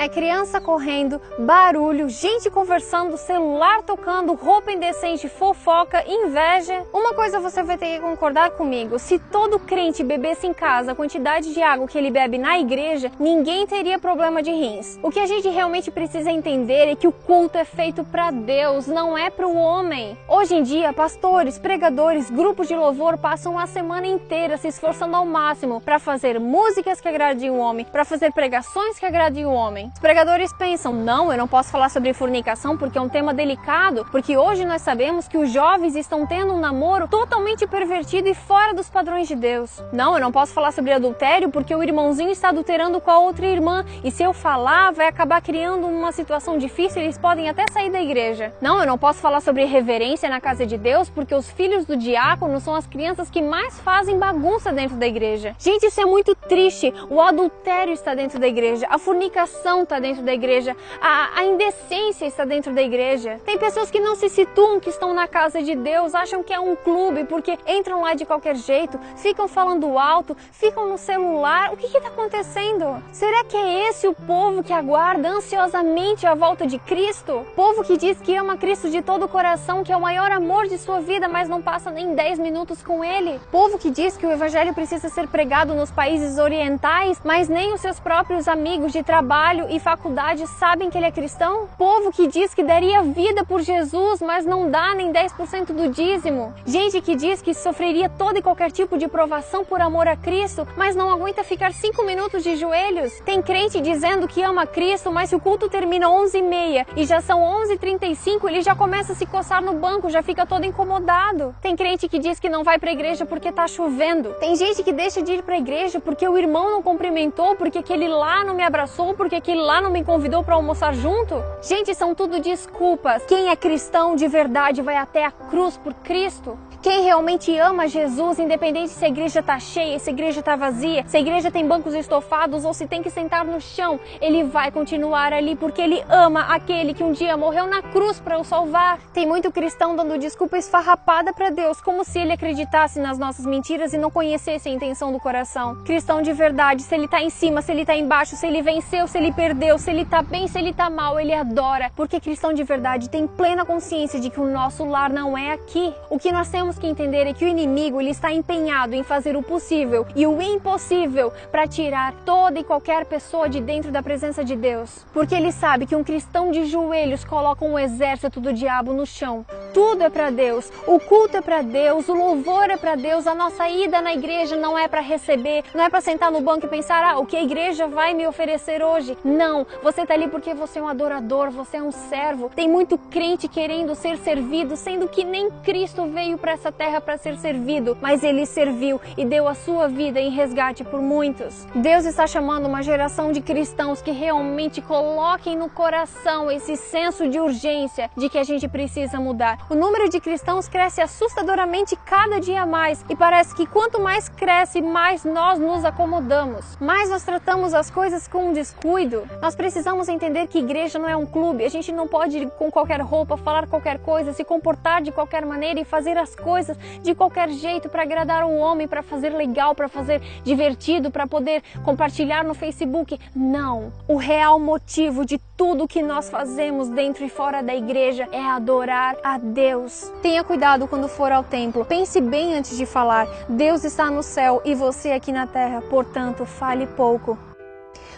É criança correndo, barulho, gente conversando, celular tocando, roupa indecente, fofoca, inveja. Uma coisa você vai ter que concordar comigo: se todo crente bebesse em casa a quantidade de água que ele bebe na igreja, ninguém teria problema de rins. O que a gente realmente precisa entender é que o culto é feito para Deus, não é para o homem. Hoje em dia, pastores, pregadores, grupos de louvor passam a semana inteira se esforçando ao máximo para fazer músicas que agradem o homem, para fazer pregações que agradem o homem. Os pregadores pensam: não, eu não posso falar sobre fornicação porque é um tema delicado, porque hoje nós sabemos que os jovens estão tendo um namoro totalmente pervertido e fora dos padrões de Deus. Não, eu não posso falar sobre adultério porque o irmãozinho está adulterando com a outra irmã, e se eu falar vai acabar criando uma situação difícil e eles podem até sair da igreja. Não, eu não posso falar sobre reverência na casa de Deus porque os filhos do diácono são as crianças que mais fazem bagunça dentro da igreja. Gente, isso é muito triste. O adultério está dentro da igreja, a fornicação está dentro da igreja, a indecência está dentro da igreja. Tem pessoas que não se situam que estão na casa de Deus, acham que é um clube porque entram lá de qualquer jeito, ficam falando alto, ficam no celular. O que está acontecendo? Será que é esse o povo que aguarda ansiosamente a volta de Cristo? Povo que diz que ama Cristo de todo o coração, que é o maior amor de sua vida, mas não passa nem 10 minutos com Ele? Povo que diz que o evangelho precisa ser pregado nos países orientais, mas nem os seus próprios amigos de trabalho e faculdade sabem que ele é cristão? Povo que diz que daria vida por Jesus, mas não dá nem 10% do dízimo. Gente que diz que sofreria todo e qualquer tipo de provação por amor a Cristo, mas não aguenta ficar 5 minutos de joelhos. Tem crente dizendo que ama Cristo, mas se o culto termina 11h30 e já são 11h35, ele já começa a se coçar no banco, já fica todo incomodado. Tem crente que diz que não vai pra igreja porque tá chovendo. Tem gente que deixa de ir pra igreja porque o irmão não cumprimentou, porque aquele lá não me abraçou, porque aquele lá não me convidou pra almoçar junto. Gente, são tudo desculpas. Quem é cristão de verdade vai até a cruz por Cristo. Quem realmente ama Jesus, independente se a igreja tá cheia, se a igreja tá vazia, se a igreja tem bancos estofados ou se tem que sentar no chão, ele vai continuar ali porque ele ama aquele que um dia morreu na cruz para o salvar. Tem muito cristão dando desculpa esfarrapada para Deus, como se ele acreditasse nas nossas mentiras e não conhecesse a intenção do coração. Cristão de verdade, se ele tá em cima, se ele tá embaixo, se ele venceu, se ele perdeu, se ele tá bem, se ele tá mal, ele adora. Porque cristão de verdade tem plena consciência de que o nosso lar não é aqui. O que nós temos que entender é que o inimigo ele está empenhado em fazer o possível e o impossível para tirar toda e qualquer pessoa de dentro da presença de Deus. Porque ele sabe que um cristão de joelhos coloca um exército do diabo no chão. Tudo é para Deus, o culto é para Deus, o louvor é para Deus, a nossa ida na igreja não é para receber, não é para sentar no banco e pensar: o que a igreja vai me oferecer hoje? Não, você tá ali porque você é um adorador, você é um servo. Tem muito crente querendo ser servido, sendo que nem Cristo veio para essa terra para ser servido, mas ele serviu e deu a sua vida em resgate por muitos. Deus está chamando uma geração de cristãos que realmente coloquem no coração esse senso de urgência de que a gente precisa mudar. O número de cristãos cresce assustadoramente cada dia mais e parece que quanto mais cresce, mais nós nos acomodamos, mais nós tratamos as coisas com descuido. Nós precisamos entender que igreja não é um clube, a gente não pode ir com qualquer roupa, falar qualquer coisa, se comportar de qualquer maneira e fazer as coisas de qualquer jeito para agradar o homem, para fazer legal, para fazer divertido, para poder compartilhar no Facebook. Não, o real motivo de tudo que nós fazemos dentro e fora da igreja é adorar a Deus. Tenha cuidado quando for ao templo, pense bem antes de falar. Deus está no céu e você aqui na terra, portanto, fale pouco.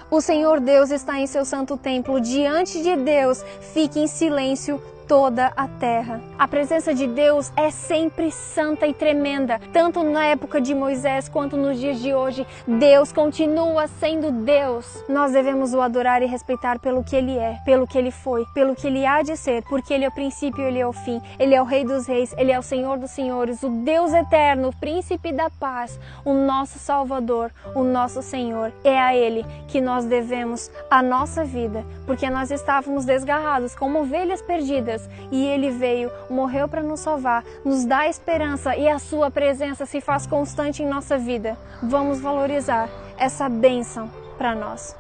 O Senhor Deus está em seu santo templo, diante de Deus, fique em silêncio toda a terra. A presença de Deus é sempre santa e tremenda, tanto na época de Moisés quanto nos dias de hoje. Deus continua sendo Deus. Nós devemos o adorar e respeitar pelo que Ele é, pelo que Ele foi, pelo que Ele há de ser, porque Ele é o princípio e Ele é o fim. Ele é o Rei dos Reis, Ele é o Senhor dos Senhores, o Deus eterno, o Príncipe da Paz, o nosso Salvador, o nosso Senhor. É a Ele que nós devemos a nossa vida, porque nós estávamos desgarrados como ovelhas perdidas, e Ele veio, morreu para nos salvar, nos dá esperança e a sua presença se faz constante em nossa vida. Vamos valorizar essa bênção para nós.